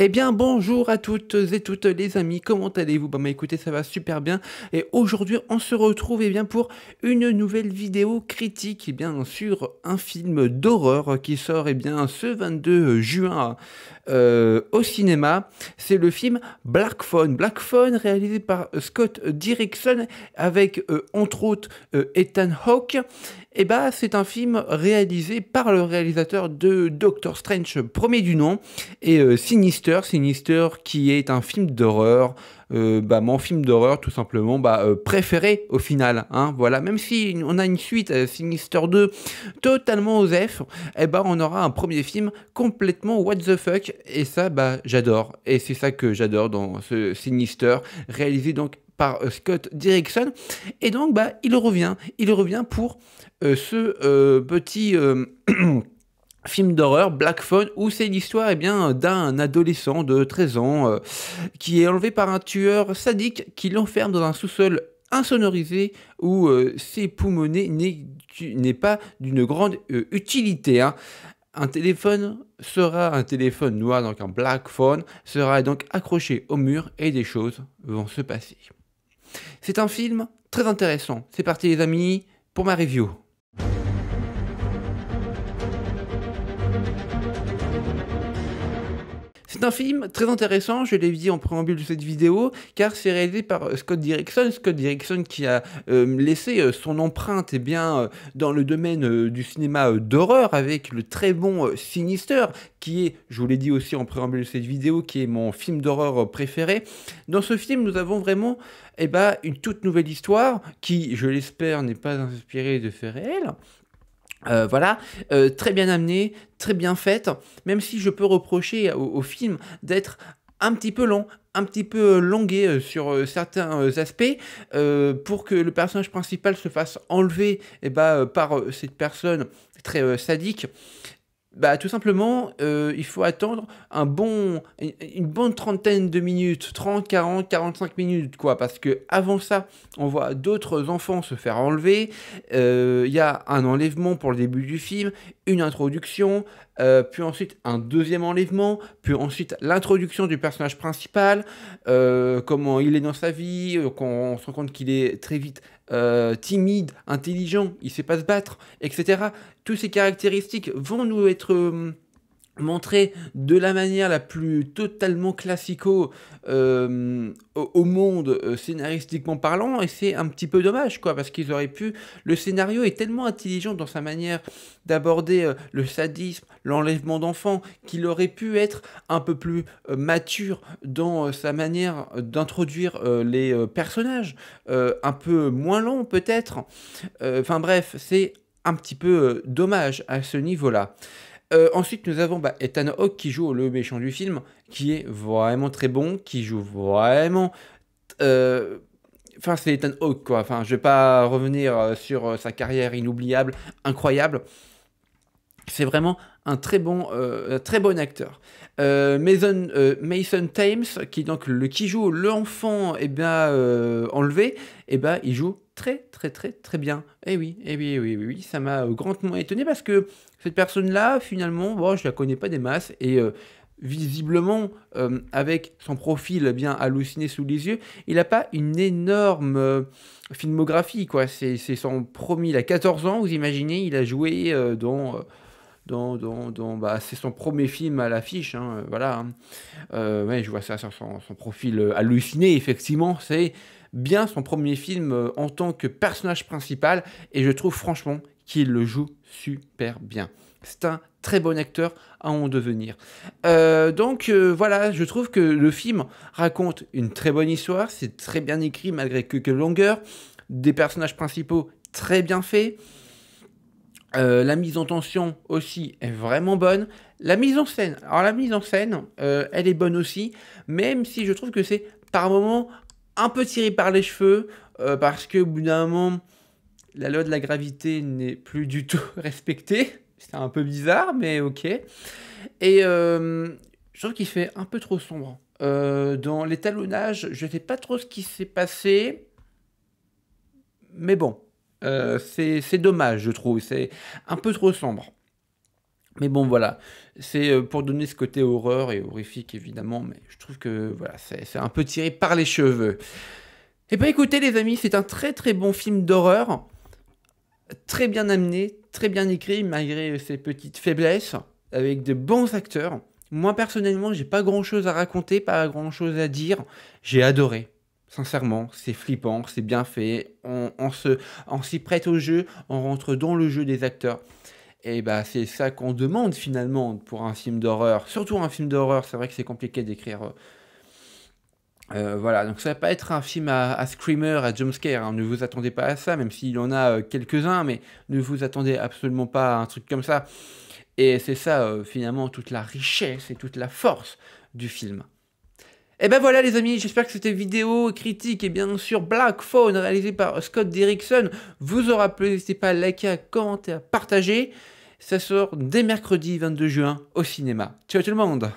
Eh bien bonjour à toutes et toutes les amis, comment allez-vous? Bah écoutez, ça va super bien et aujourd'hui on se retrouve pour une nouvelle vidéo critique sur un film d'horreur qui sort ce 22 juin au cinéma. C'est le film Black Phone. Black Phone réalisé par Scott Derrickson avec entre autres Ethan Hawke. Et bah c'est un film réalisé par le réalisateur de Doctor Strange premier du nom et Sinister, Sinister qui est un film d'horreur, mon film d'horreur tout simplement préféré au final, hein, voilà, même si on a une suite Sinister 2 totalement aux F, et on aura un premier film complètement what the fuck, et ça j'adore, et c'est ça que j'adore dans ce Sinister, réalisé donc par Scott Derrickson, et donc il revient pour ce petit film d'horreur, Black Phone, où c'est l'histoire d'un adolescent de 13 ans qui est enlevé par un tueur sadique qui l'enferme dans un sous-sol insonorisé où ses poumonnets n'est pas d'une grande utilité, hein. Un téléphone noir, donc un Black Phone, sera donc accroché au mur et des choses vont se passer. C'est un film très intéressant. C'est parti les amis pour ma review. C'est un film très intéressant, je l'ai dit en préambule de cette vidéo, car c'est réalisé par Scott Derrickson qui a laissé son empreinte dans le domaine du cinéma d'horreur avec le très bon Sinister, qui est, je vous l'ai dit aussi en préambule de cette vidéo, qui est mon film d'horreur préféré. Dans ce film, nous avons vraiment une toute nouvelle histoire qui, je l'espère, n'est pas inspirée de faits réels. Très bien amené, très bien faite, même si je peux reprocher au film d'être un petit peu long, un petit peu longué sur certains aspects, pour que le personnage principal se fasse enlever par cette personne très sadique. Tout simplement, il faut attendre une bonne trentaine de minutes, 30, 40, 45 minutes, quoi, parce que avant ça, on voit d'autres enfants se faire enlever, il y a un enlèvement pour le début du film, une introduction, puis ensuite un deuxième enlèvement, puis ensuite l'introduction du personnage principal, comment il est dans sa vie, qu'on se rend compte qu'il est très vite timide, intelligent, il sait pas se battre, etc. Toutes ces caractéristiques vont nous être montrées de la manière la plus totalement classico au monde scénaristiquement parlant, et c'est un petit peu dommage, quoi, parce qu'ils auraient pu... Le scénario est tellement intelligent dans sa manière d'aborder le sadisme, l'enlèvement d'enfants, qu'il aurait pu être un peu plus mature dans sa manière d'introduire les personnages, un peu moins long peut-être. Enfin bref, c'est un petit peu dommage à ce niveau-là. Ensuite, nous avons Ethan Hawke qui joue le méchant du film, qui est vraiment très bon, qui joue vraiment... Enfin, c'est Ethan Hawke, quoi. Enfin, je vais pas revenir sur sa carrière inoubliable, incroyable. C'est vraiment un très bon acteur. Mason Thames, qui joue l'enfant enlevé, il joue très bien. Oui, ça m'a grandement étonné parce que cette personne-là, finalement, bon, je la connais pas des masses et visiblement, avec son profil bien halluciné sous les yeux, il n'a pas une énorme filmographie, quoi. C'est son premier, il a 14 ans, vous imaginez, il a joué c'est son premier film à l'affiche, hein, voilà. Ouais, je vois ça sur son profil halluciné, effectivement, c'est bien son premier film en tant que personnage principal, et je trouve franchement qu'il le joue super bien. C'est un très bon acteur à en devenir. Voilà, je trouve que le film raconte une très bonne histoire, c'est très bien écrit malgré quelques longueurs, des personnages principaux très bien faits. La mise en tension aussi est vraiment bonne. La mise en scène, elle est bonne aussi, même si je trouve que c'est par moments un peu tiré par les cheveux, parce qu'au bout d'un moment, la loi de la gravité n'est plus du tout respectée. C'est un peu bizarre, mais ok. Et je trouve qu'il fait un peu trop sombre. Dans l'étalonnage, je ne sais pas trop ce qui s'est passé, mais bon. C'est dommage, je trouve. C'est un peu trop sombre. Mais bon, voilà, c'est pour donner ce côté horreur et horrifique, évidemment, mais je trouve que voilà, c'est un peu tiré par les cheveux. Et bah écoutez, les amis, c'est un très très bon film d'horreur, très bien amené, très bien écrit, malgré ses petites faiblesses, avec de bons acteurs. Moi, personnellement, j'ai pas grand chose à raconter, pas grand chose à dire. J'ai adoré. Sincèrement, c'est flippant, c'est bien fait, on s'y prête au jeu, on rentre dans le jeu des acteurs. Et bah c'est ça qu'on demande finalement pour un film d'horreur. Surtout un film d'horreur, c'est vrai que c'est compliqué d'écrire. Voilà, donc ça va pas être un film à screamer, à jumpscare, hein. Ne vous attendez pas à ça, même s'il y en a quelques-uns, mais ne vous attendez absolument pas à un truc comme ça. Et c'est ça finalement toute la richesse et toute la force du film. Et ben voilà les amis, j'espère que cette vidéo critique et bien sûr Black Phone réalisée par Scott Derrickson vous aura plu. N'hésitez pas à liker, à commenter, à partager. Ça sort dès mercredi 22 juin au cinéma. Ciao tout le monde!